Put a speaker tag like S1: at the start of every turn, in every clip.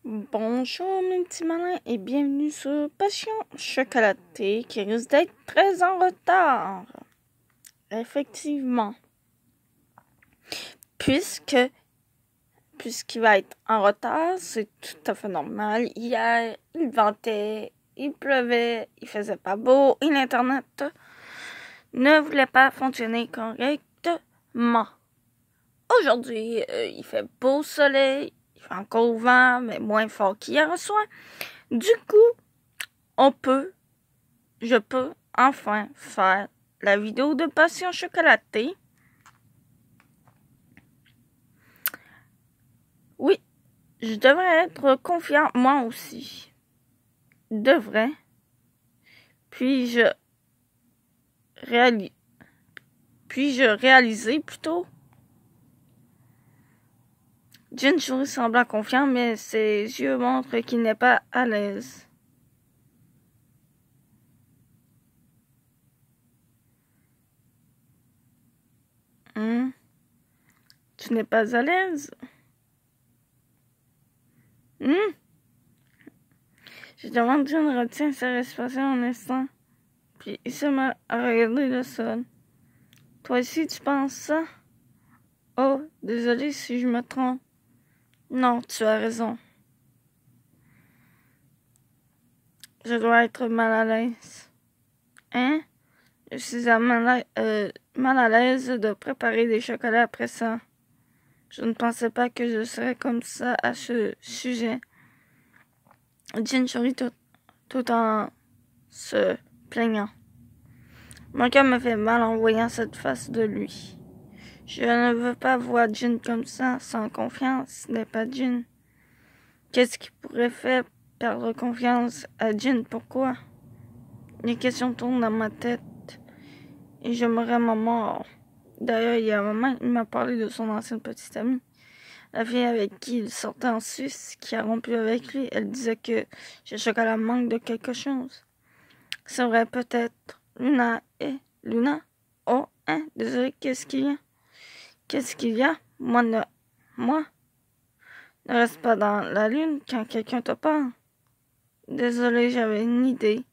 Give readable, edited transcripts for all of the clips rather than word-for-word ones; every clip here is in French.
S1: Bonjour mes petits malins et bienvenue sur Passion Chocolatée qui risque d'être très en retard. Effectivement. Puisqu'il va être en retard, c'est tout à fait normal. Hier, il ventait, il pleuvait, il faisait pas beau et l'Internet ne voulait pas fonctionner correctement. Aujourd'hui, il fait beau soleil. Il fait encore vent, mais moins fort qu'hier soir. Du coup, je peux enfin faire la vidéo de Passion Chocolatée. Oui, je devrais être confiant, moi aussi. Devrais. Puis-je réaliser plutôt? Jin sourit semblant confiant, mais ses yeux montrent qu'il n'est pas à l'aise. Tu n'es pas à l'aise? Je demande Jin retient sa respiration un instant, puis il se met à regarder le sol. Toi aussi, tu penses ça? Oh, désolé si je me trompe. Non, tu as raison. Je dois être mal à l'aise. Hein? Je suis mal à l'aise de préparer des chocolats après ça. Je ne pensais pas que je serais comme ça à ce sujet. Jin sourit tout en se plaignant. Mon cœur me fait mal en voyant cette face de lui. Je ne veux pas voir Jin comme ça, sans confiance. Ce n'est pas Jin. Qu'est-ce qui pourrait faire perdre confiance à Jin? Pourquoi? Les questions tournent dans ma tête et je me rends à mort. D'ailleurs, il y a un moment, il m'a parlé de son ancienne petite amie. La fille avec qui il sortait en Suisse, qui a rompu avec lui. Elle disait que ce chocolat manque de quelque chose. C'est vrai, peut-être. Luna? Oh, hein? Désolé, qu'est-ce qu'il y a? Qu'est-ce qu'il y a? Moi? Ne reste pas dans la lune quand quelqu'un te parle. Désolé, j'avais une idée.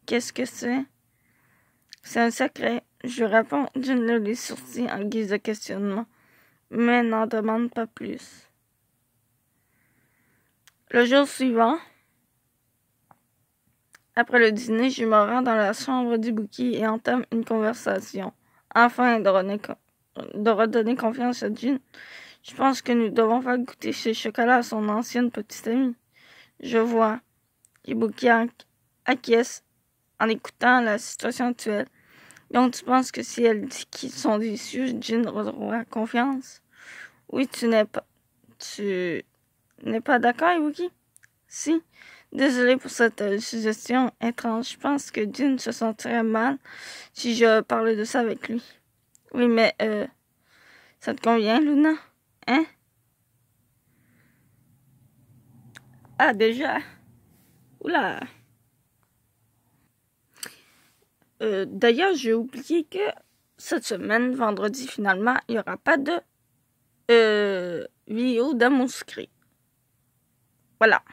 S1: Qu'est-ce que c'est? C'est un secret. Je réponds d'une lève les sourcils en guise de questionnement, mais n'en demande pas plus. Le jour suivant, après le dîner, je me rends dans la chambre du bouquet et entame une conversation. Afin de redonner confiance à Jin, je pense que nous devons faire goûter ce chocolat à son ancienne petite amie. Je vois. Ibuki acquiesce en écoutant la situation actuelle. Donc, tu penses que si elle dit qu'ils sont déçus, Jin retrouvera confiance? Oui, tu n'es pas d'accord, Ibuki? Si. Désolé pour cette suggestion étrange. Je pense que Jin se sentirait mal si je parlais de ça avec lui. Oui, mais ça te convient, Luna? Hein? Ah, déjà? Oula! D'ailleurs, j'ai oublié que cette semaine, vendredi, finalement, il n'y aura pas de vidéo d'amour secret. Voilà.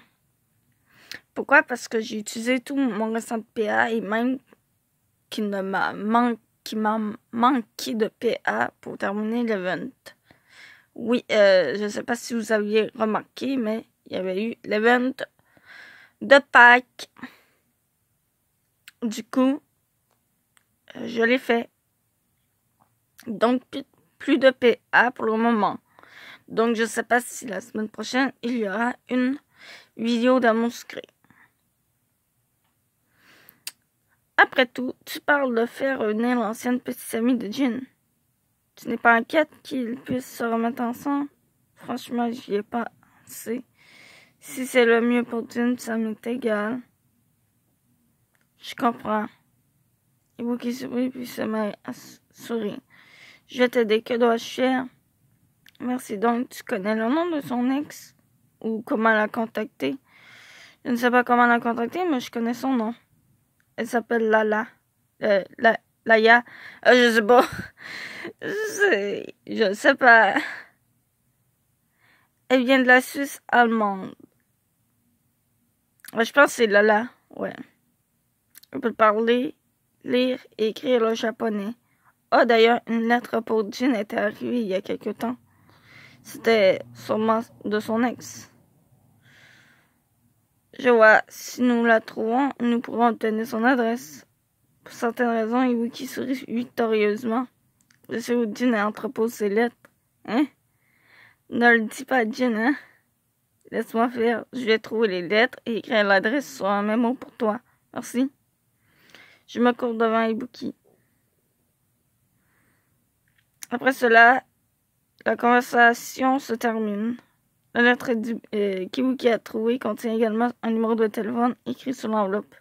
S1: Pourquoi? Parce que j'ai utilisé tout mon restant de PA et même qu'il m'a manqué de PA pour terminer l'event. Oui, je ne sais pas si vous aviez remarqué, mais il y avait eu l'event de Pâques. Du coup, je l'ai fait. Donc, plus de PA pour le moment. Donc, je ne sais pas si la semaine prochaine, il y aura une vidéo d'amour secret. Après tout, tu parles de faire revenir l'ancienne petite amie de Jin. Tu n'es pas inquiète qu'ils puissent se remettre ensemble? Franchement, j'y ai pas pensé. Si c'est le mieux pour Jin, ça m'est égal. Je comprends. Ibuki sourit puis se met à sourire. Je vais t'aider, que dois-je faire? Merci. Donc, tu connais le nom de son ex? Ou comment la contacter? Je ne sais pas comment la contacter, mais je connais son nom. Elle s'appelle Lala. Laya. Je sais pas. Je sais pas. Elle vient de la Suisse allemande. Ouais, je pense que c'est Lala. Ouais. Elle peut parler, lire et écrire le japonais. Ah, d'ailleurs, une lettre pour Jin était arrivée il y a quelque temps. C'était sûrement de son ex. Je vois, si nous la trouvons, nous pourrons obtenir son adresse. Pour certaines raisons, Ibuki sourit victorieusement. Je sais où Jin entrepose ses lettres. Hein? Ne le dis pas à Jin, hein? Laisse-moi faire. Je vais trouver les lettres et écrire l'adresse sur un mémo pour toi. Merci. Je me cours devant Ibuki. Après cela, la conversation se termine. La lettre qu'Ibuki a trouvée contient également un numéro de téléphone écrit sur l'enveloppe.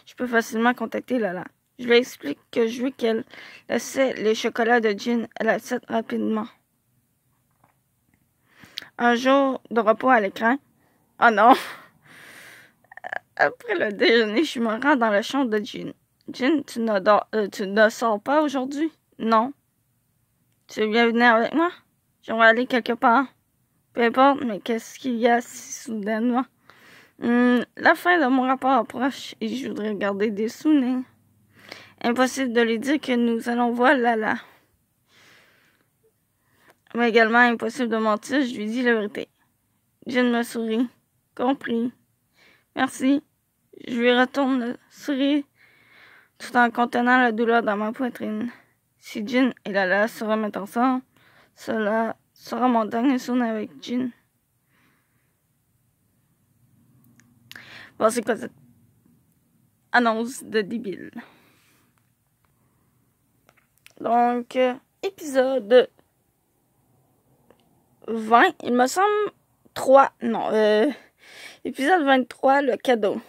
S1: Je peux facilement contacter Lala. Je lui explique que je veux qu'elle essaie les chocolats de Jin. Elle accepte rapidement. Un jour de repos à l'écran. Oh non! Après le déjeuner, je me rends dans la chambre de Jin. Jin, tu ne sors pas aujourd'hui? Non. Tu veux bien venir avec moi? J'aimerais aller quelque part. Peu importe, mais qu'est-ce qu'il y a si soudainement? La fin de mon rapport approche et je voudrais garder des souvenirs. Impossible de lui dire que nous allons voir Lala. Mais également impossible de mentir, je lui dis la vérité. Jin me sourit. Compris. Merci. Je lui retourne le sourire tout en contenant la douleur dans ma poitrine. Si Jin et Lala se remettent ensemble, cela sera mon dernier souvenir avec Jin. Bon, c'est quoi cette annonce de débile? Donc, épisode 20, il me semble 3, non, épisode 23, le cadeau.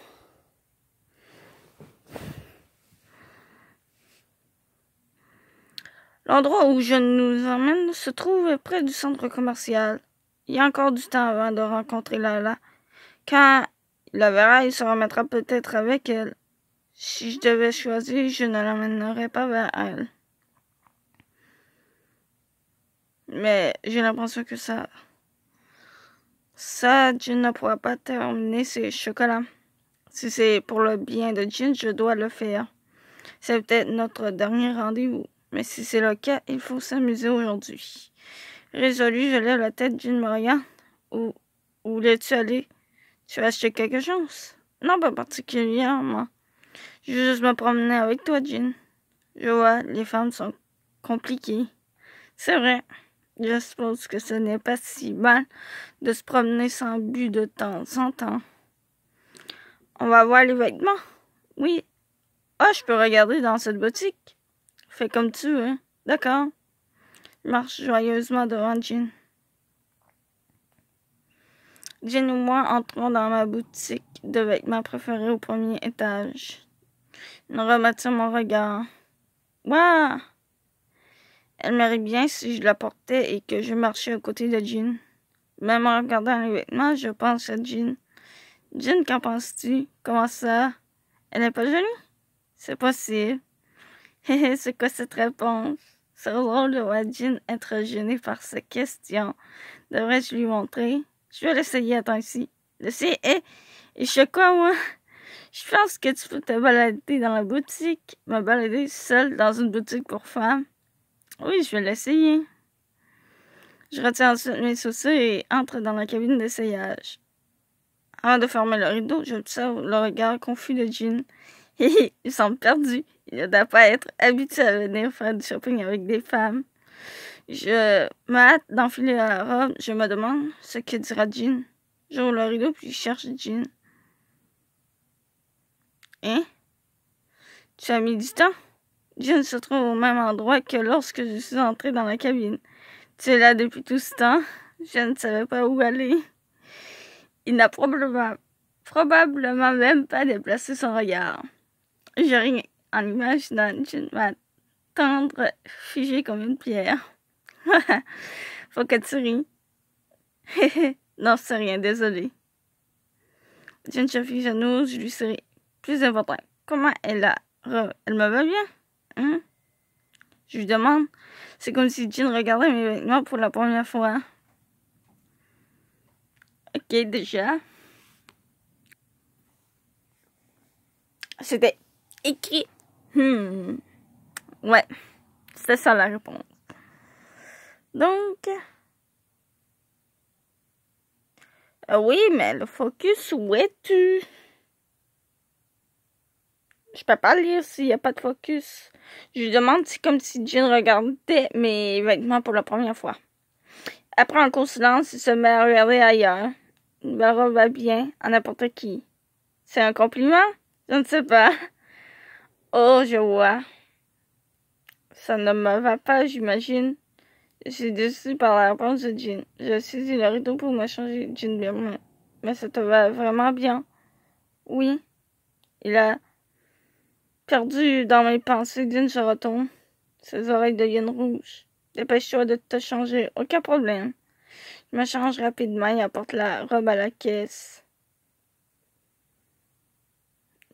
S1: L'endroit où je nous emmène se trouve près du centre commercial. Il y a encore du temps avant de rencontrer Lala. Quand il la verra, il se remettra peut-être avec elle. Si je devais choisir, je ne l'emmènerais pas vers elle. Mais j'ai l'impression que ça, Jin ne pourra pas terminer ses chocolats. Si c'est pour le bien de Jin, je dois le faire. C'est peut-être notre dernier rendez-vous. Mais si c'est le cas, il faut s'amuser aujourd'hui. Résolu, je lève la tête. Jin me regarde. Où voulais-tu aller? Tu as acheté quelque chose? Non, pas particulièrement. Je veux juste me promener avec toi, Jin. Je vois, les femmes sont compliquées. C'est vrai. Je suppose que ce n'est pas si mal de se promener sans but de temps en temps. On va voir les vêtements? Oui. Ah, je peux regarder dans cette boutique? Fais comme tu veux. D'accord. Je marche joyeusement devant Jin. Jin ou moi entrons dans ma boutique de vêtements préférée au premier étage. Il remettait mon regard. Waouh! Elle m'irait bien si je la portais et que je marchais à côté de Jin. Même en regardant les vêtements, je pense à Jin. Jin, qu'en penses-tu? Comment ça? Elle n'est pas jolie? C'est possible. C'est quoi cette réponse? C'est drôle de voir Jin être gêné par cette question. Devrais-je lui montrer? Je vais l'essayer, attends ici. L'essayer? Et je sais quoi, moi? Je pense que tu peux te balader dans la boutique. Me balader seule dans une boutique pour femmes. Oui, je vais l'essayer. Je retire ensuite mes chaussures et entre dans la cabine d'essayage. Avant de fermer le rideau, j'observe le regard confus de Jin. Il semble perdu. Il ne doit pas être habitué à venir faire du shopping avec des femmes. Je me hâte d'enfiler la robe. Je me demande ce que dira Jin. J'ouvre le rideau puis je cherche Jin. Hein? Tu as mis du temps? Jin se trouve au même endroit que lorsque je suis entrée dans la cabine. Tu es là depuis tout ce temps? Je ne savais pas où aller. Il n'a probablement même pas déplacé son regard. Je ris en imaginant Jin m'attendre figé comme une pierre. Faut que tu ris. Non, c'est rien, désolé. Jin se fiche à nous, je lui souris. Plus important, comment elle me va bien? Hein? Je lui demande. C'est comme si Jin regardait mes vêtements pour la première fois. Ok, déjà. C'était écrit. Ouais, c'était ça la réponse. Donc, oui, mais le focus, où es-tu? Je peux pas lire s'il n'y a pas de focus. Je lui demande si comme si Jean regardait mes vêtements pour la première fois. Après un court silence, il se met à regarder ailleurs. Une belle robe va bien à n'importe qui. C'est un compliment? Je ne sais pas. Oh, je vois. Ça ne me va pas, j'imagine. Je suis déçue par la réponse de Jean. Je saisis le rideau pour me changer d'une bien. Mais ça te va vraiment bien. Oui. Il a perdu dans mes pensées. Jean se retourne. Ses oreilles deviennent rouges. Dépêche-toi de te changer. Aucun problème. Je me change rapidement et apporte la robe à la caisse.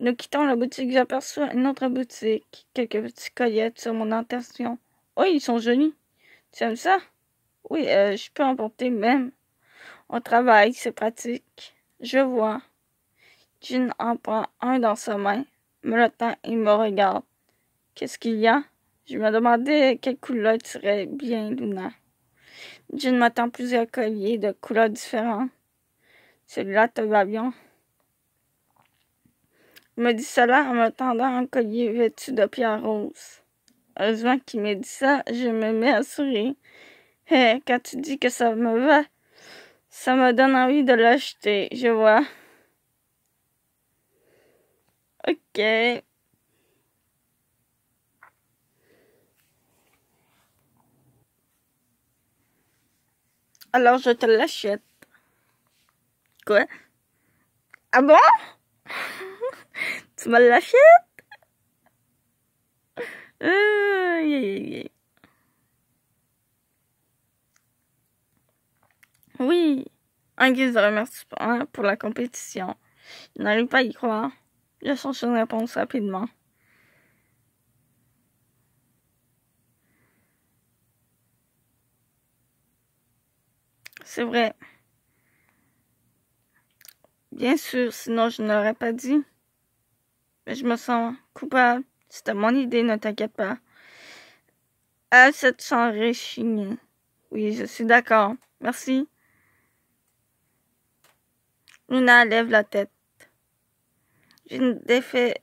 S1: Nous quittons la boutique. J'aperçois une autre boutique. Quelques petits colliers sur mon intention. Oh, ils sont jolis. Tu aimes ça? Oui, je peux en porter même. Au travail, c'est pratique. Je vois. Jean en prend un dans sa main, me le tend et me regarde. Qu'est-ce qu'il y a? Je me demandais quelle couleur tirait bien, Luna. Jean m'attend plusieurs colliers de couleurs différentes. Celui-là te va bien. Il me dit cela en me tendant un collier vêtu de pierres roses. Heureusement qu'il m'a dit ça, je me mets à sourire. Hé, quand tu dis que ça me va, ça me donne envie de l'acheter, je vois. Ok. Alors je te l'achète. Quoi? Ah bon? Tu me l'achètes? Yeah. Oui. Un guise de remerciement pour la compétition. Je n'arrive pas à y croire. Je cherche une réponse rapidement. C'est vrai. Bien sûr, sinon je n'aurais pas dit. Mais je me sens coupable. C'était mon idée, ne t'inquiète pas. Ah, cette s'enrichir. Oui, je suis d'accord. Merci. Luna lève la tête. Je défais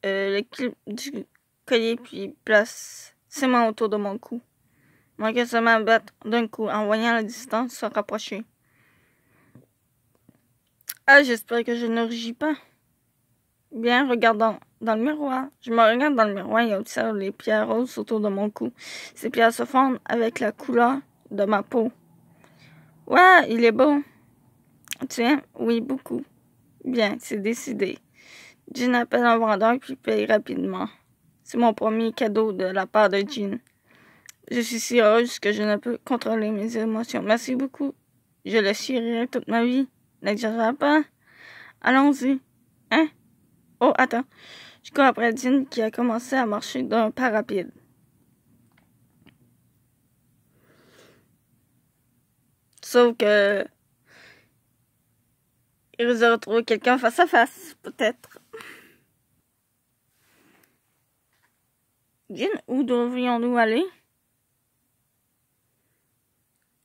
S1: le clip du collier puis place ses mains autour de mon cou. Mon cœur se met à battre d'un coup en voyant la distance se rapprocher. Ah, j'espère que je ne rugis pas. Bien, regardant dans le miroir. Je me regarde dans le miroir et observe les pierres roses autour de mon cou. Ces pierres se fondent avec la couleur de ma peau. Ouais, il est beau. Tiens, oui, beaucoup. Bien, c'est décidé. Jean appelle un vendeur puis paye rapidement. C'est mon premier cadeau de la part de Jean. Je suis si heureuse que je ne peux contrôler mes émotions. Merci beaucoup. Je le chérirai toute ma vie. N'exagère pas. Allons-y. Hein? Oh, attends. Je cours après Jean qui a commencé à marcher d'un pas rapide. Sauf que il risque de retrouver quelqu'un face à face, peut-être. Jean, où devrions-nous aller?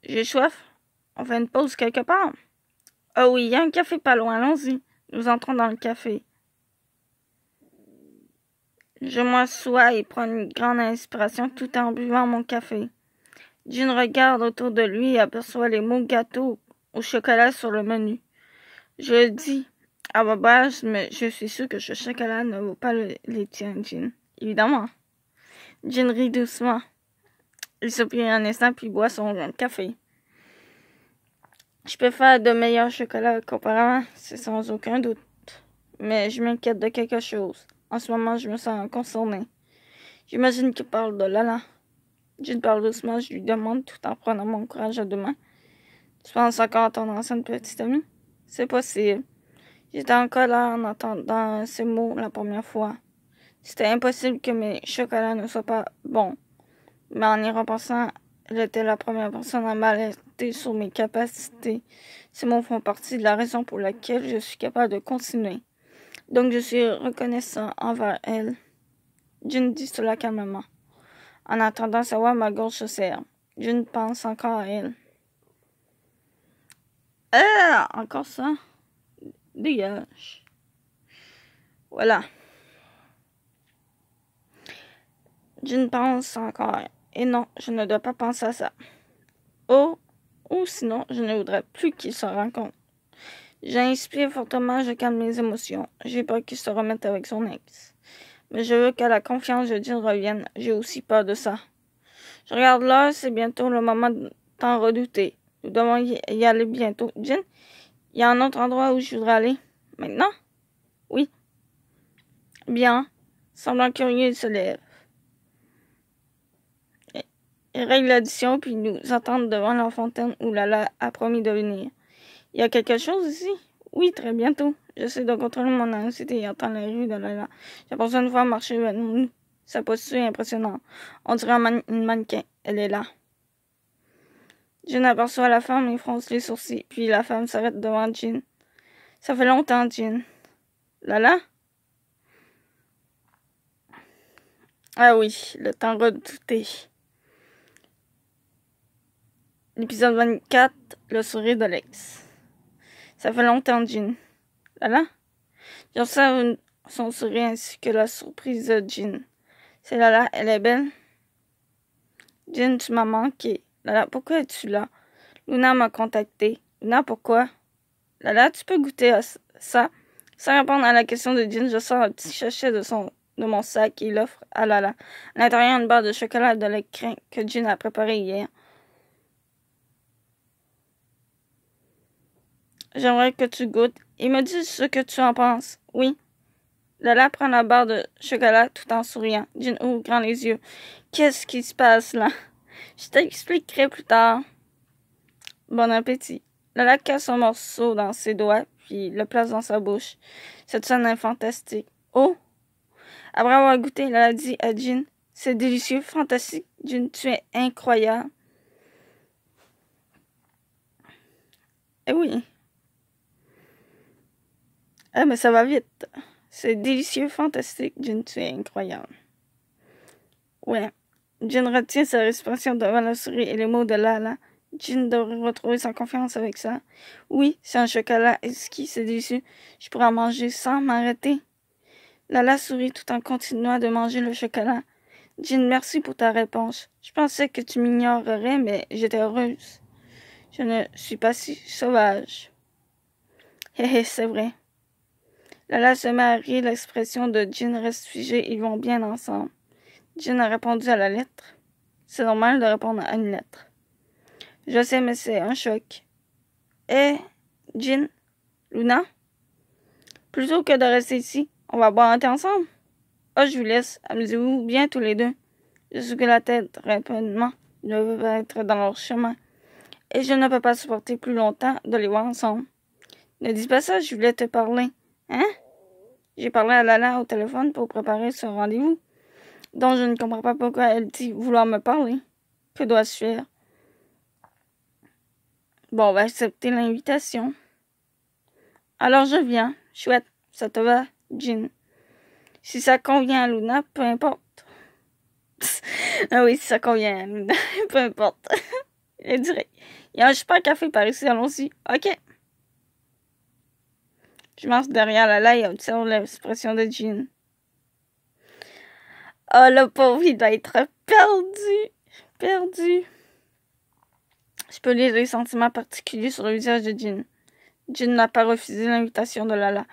S1: J'ai soif. On fait une pause quelque part. Oh oui, il y a un café pas loin, allons-y. Nous entrons dans le café. Je m'assois et prends une grande inspiration tout en buvant mon café. Jean regarde autour de lui et aperçoit les mots gâteau au chocolat sur le menu. Je dis à ma base, mais je suis sûre que ce chocolat ne vaut pas les tiens, Jean. Évidemment. Jean rit doucement. Il soupire un instant puis boit son café. Je peux faire de meilleurs chocolats qu'auparavant, c'est sans aucun doute. Mais je m'inquiète de quelque chose. En ce moment, je me sens concernée. J'imagine qu'il parle de Lala. Jean parle doucement, je lui demande tout en prenant mon courage à deux mains. Tu penses encore à ton ancienne petite amie? C'est possible. J'étais en colère en entendant ces mots la première fois. C'était impossible que mes chocolats ne soient pas bons. Mais en y repensant, elle était la première personne à m'alerter sur mes capacités. Ces mots font partie de la raison pour laquelle je suis capable de continuer. Donc je suis reconnaissant envers elle. Jin dit cela calmement. En attendant sa voix, ma gorge se serre. Jin pense encore à elle. Encore ça? Dégage. Voilà. Jin pense encore. Et non, je ne dois pas penser à ça. Oh, ou sinon, je ne voudrais plus qu'il se rencontre. J'inspire fortement, je calme mes émotions. J'ai peur qu'il se remette avec son ex. Mais je veux que la confiance de Jin revienne. J'ai aussi peur de ça. Je regarde l'heure, c'est bientôt le moment de t'en redouter. Nous devons y aller bientôt. Jin, il y a un autre endroit où je voudrais aller. Maintenant? Oui. Bien. Semblant curieux, il se lève. Il règle l'addition, puis nous attendent devant la fontaine où Lala a promis de venir. Il y a quelque chose ici? Oui, très bientôt. J'essaie de contrôler mon anxiété et entendre les rues de Lala. J'ai besoin de voir marcher vers nous. Sa posture est impressionnante. On dirait une mannequin. Elle est là. Jin aperçoit la femme et fronce les sourcils, puis la femme s'arrête devant Jin. Ça fait longtemps, Jin. Lala? Ah oui, le temps redouté. L'épisode 24, le sourire de l'ex. Ça fait longtemps, Jin. Lala? J'observe son sourire ainsi que la surprise de Jin. C'est Lala, elle est belle. Jin, tu m'as manqué. Lala, pourquoi es-tu là? Luna m'a contacté. Luna, pourquoi? Lala, tu peux goûter à ça? Sans répondre à la question de Jin, je sors un petit sachet de mon sac et l'offre à Lala. À l'intérieur, une barre de chocolat de lait crin que Jin a préparé hier. J'aimerais que tu goûtes et me dises ce que tu en penses. Oui. Lala prend la barre de chocolat tout en souriant. Jin ouvre grand les yeux. Qu'est-ce qui se passe là? Je t'expliquerai plus tard. Bon appétit. Lala casse un morceau dans ses doigts, puis le place dans sa bouche. Cette scène est fantastique. Oh! Après avoir goûté, Lala dit à Jin, c'est délicieux, fantastique. Jin, tu es incroyable. Eh oui. Ah, mais ça va vite. C'est délicieux, fantastique. Jin, tu es incroyable. Ouais. Jin retient sa respiration devant la souris et les mots de Lala. Jin devrait retrouver sa confiance avec ça. Oui, c'est un chocolat exquis, c'est délicieux. Je pourrais en manger sans m'arrêter. Lala sourit tout en continuant de manger le chocolat. Jin, merci pour ta réponse. Je pensais que tu m'ignorerais, mais j'étais heureuse. Je ne suis pas si sauvage. Hé hé, c'est vrai. Lala se met à rire, l'expression de Jin reste figée, ils vont bien ensemble. Jin a répondu à la lettre. C'est normal de répondre à une lettre. Je sais, mais c'est un choc. Jin, Luna, plutôt que de rester ici, on va boire un thé ensemble. Oh, je vous laisse. Amusez-vous bien tous les deux. Je secoue la tête rapidement. Je ne veux pas être dans leur chemin. Et je ne peux pas supporter plus longtemps de les voir ensemble. Ne dis pas ça, je voulais te parler. Hein? J'ai parlé à Lala au téléphone pour préparer ce rendez-vous. Donc je ne comprends pas pourquoi elle dit vouloir me parler. Que dois-je faire? Bon, on va accepter l'invitation. Alors je viens. Chouette, ça te va, Jin? Si ça convient à Luna, peu importe. Ah oui, si ça convient à Luna, peu importe. Elle dirait, il y a un super café par ici, allons-y. Ok. Je marche derrière Lala et observe l'expression de Jin. Oh, le pauvre, il doit être perdu. Je peux lire les sentiments particuliers sur le visage de Jin. Jin n'a pas refusé l'invitation de Lala.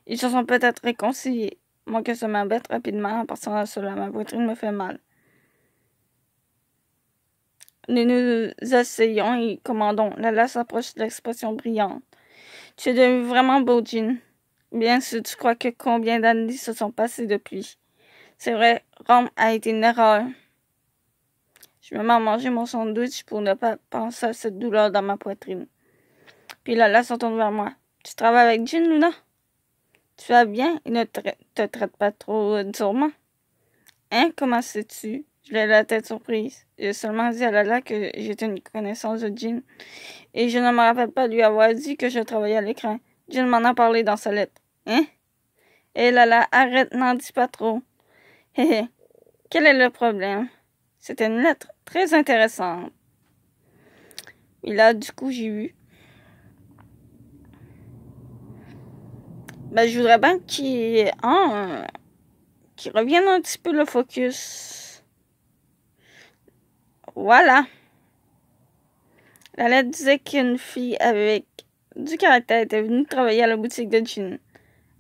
S1: Ils se sont peut-être réconciliés. Moi que ça m'embête rapidement en pensant à cela. Ma poitrine me fait mal. Nous nous asseyons et commandons. Lala s'approche de l'expression brillante. Tu es devenu vraiment beau, Jin. Bien sûr, tu crois que combien d'années se sont passées depuis. C'est vrai, Rome a été une erreur. Je me mets à manger mon sandwich pour ne pas penser à cette douleur dans ma poitrine. Puis Lala se tourne vers moi. Tu travailles avec Jin, Luna? Tu vas bien? Il ne te traite pas trop durement? Hein? Comment sais-tu? Je l'ai la tête surprise. J'ai seulement dit à Lala que j'étais une connaissance de Jin. Et je ne me rappelle pas lui avoir dit que je travaillais à l'écran. Jin m'en a parlé dans sa lettre. Hein? Et là, arrête, n'en dis pas trop. Hé hé, quel est le problème? C'était une lettre très intéressante. Et là, du coup, j'ai vu. Ben, je voudrais bien qu'il revienne un petit peu le focus. Voilà. La lettre disait qu'une fille avec du caractère était venue travailler à la boutique de Jin.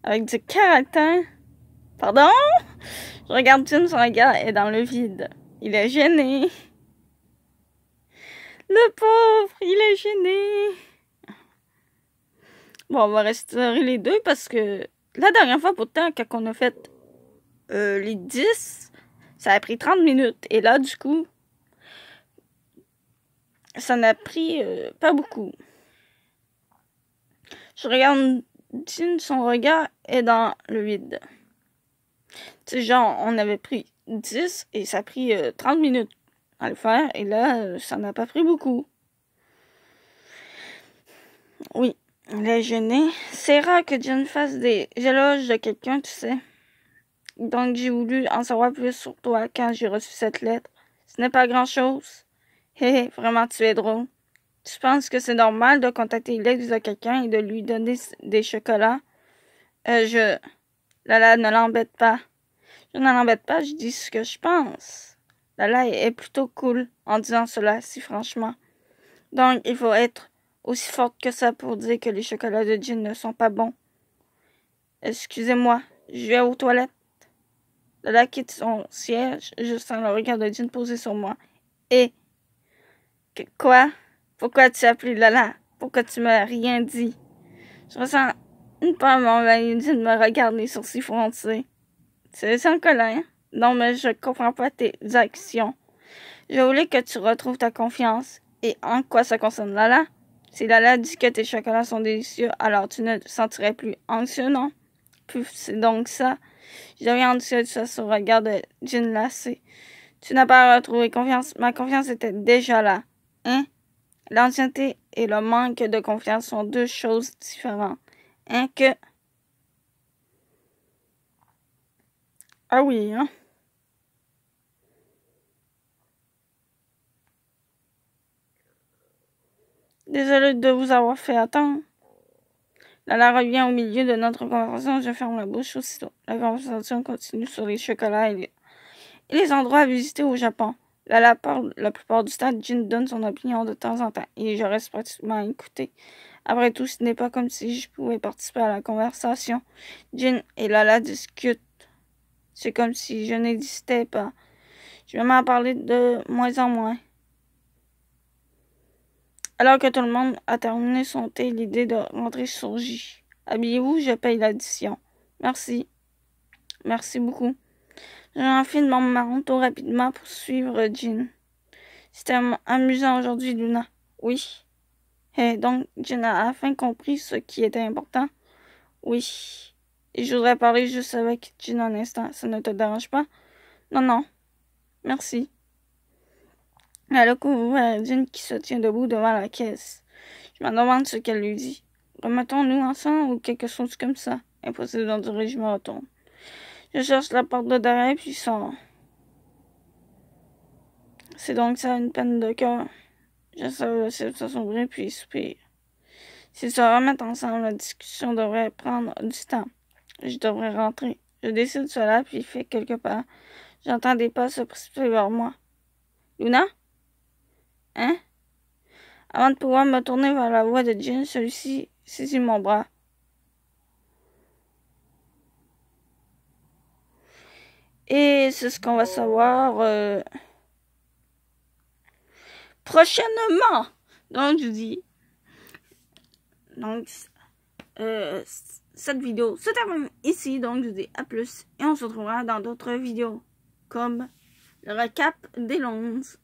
S1: Avec du caractère? Pardon? Je regarde Jin, son regard est dans le vide. Il est gêné. Le pauvre, il est gêné. Bon, on va restaurer les deux parce que la dernière fois, pourtant, quand on a fait les 10, ça a pris 30 minutes. Et là, du coup, ça n'a pris pas beaucoup. Je regarde Jin, son regard est dans le vide. Tu sais, genre, on avait pris 10 et ça a pris 30 minutes à le faire. Et là, ça n'a pas pris beaucoup. Oui, il est gêné. C'est rare que Jin fasse des éloges de quelqu'un, tu sais. Donc, j'ai voulu en savoir plus sur toi quand j'ai reçu cette lettre. Ce n'est pas grand-chose. Hé, vraiment, tu es drôle. Tu penses que c'est normal de contacter l'ex de quelqu'un et de lui donner des chocolats? Lala, ne l'embête pas. Je ne l'embête pas, je dis ce que je pense. Lala est plutôt cool en disant cela, si franchement. Donc, il faut être aussi forte que ça pour dire que les chocolats de Jin ne sont pas bons. Excusez-moi, je vais aux toilettes. Lala quitte son siège, je sens le regard de Jin posé sur moi. Et... Quoi? Pourquoi tu as appelé Lala? Pourquoi tu m'as rien dit? Je ressens une peur m'envahir. Jin me regarde les sourcils froncés. C'est sans colère. Non, mais je comprends pas tes actions. Je voulais que tu retrouves ta confiance. Et en quoi ça concerne Lala? Si Lala dit que tes chocolats sont délicieux, alors tu ne te sentirais plus anxieux, non? Puis c'est donc ça. Je deviens anxieux face au regard de Jin lassé. Tu n'as pas retrouvé confiance. Ma confiance était déjà là. Hein? L'ancienneté et le manque de confiance sont deux choses différentes. Hein que... Ah oui, hein? Désolée de vous avoir fait attendre. Lala revient au milieu de notre conversation. Je ferme la bouche aussitôt. La conversation continue sur les chocolats et les endroits à visiter au Japon. Lala parle la plupart du temps. Jin donne son opinion de temps en temps. Et je reste pratiquement à écouter. Après tout, ce n'est pas comme si je pouvais participer à la conversation. Jin et Lala discutent. C'est comme si je n'existais pas. Je vais m'en parler de moins en moins. Alors que tout le monde a terminé son thé, l'idée de rentrer surgit. Habillez-vous, je paye l'addition. Merci. Merci beaucoup. J'enfile mon manteau rapidement pour suivre Jin. C'était amusant aujourd'hui, Luna. Oui. Et donc, Jin a enfin compris ce qui était important. Oui. Et je voudrais parler juste avec Jin un instant. Ça ne te dérange pas? Non, non. Merci. Elle a couvert Jin qui se tient debout devant la caisse. Je me demande ce qu'elle lui dit. Remettons-nous ensemble ou quelque chose comme ça. Impossible d'en dire, je me retourne. Je cherche la porte de derrière puis sors. C'est donc ça une peine de cœur. J'essaie de s'ouvrir puis soupire. S'ils se remettent ensemble, la discussion devrait prendre du temps. Je devrais rentrer. Je décide cela puis fais quelques pas. J'entends des pas se précipiter vers moi. Luna? Hein? Avant de pouvoir me tourner vers la voix de Jin, celui-ci saisit mon bras. Et c'est ce qu'on va savoir prochainement. Donc, je dis... Donc, cette vidéo se termine ici. Donc, je dis à plus. Et on se retrouvera dans d'autres vidéos. Comme le recap des 11.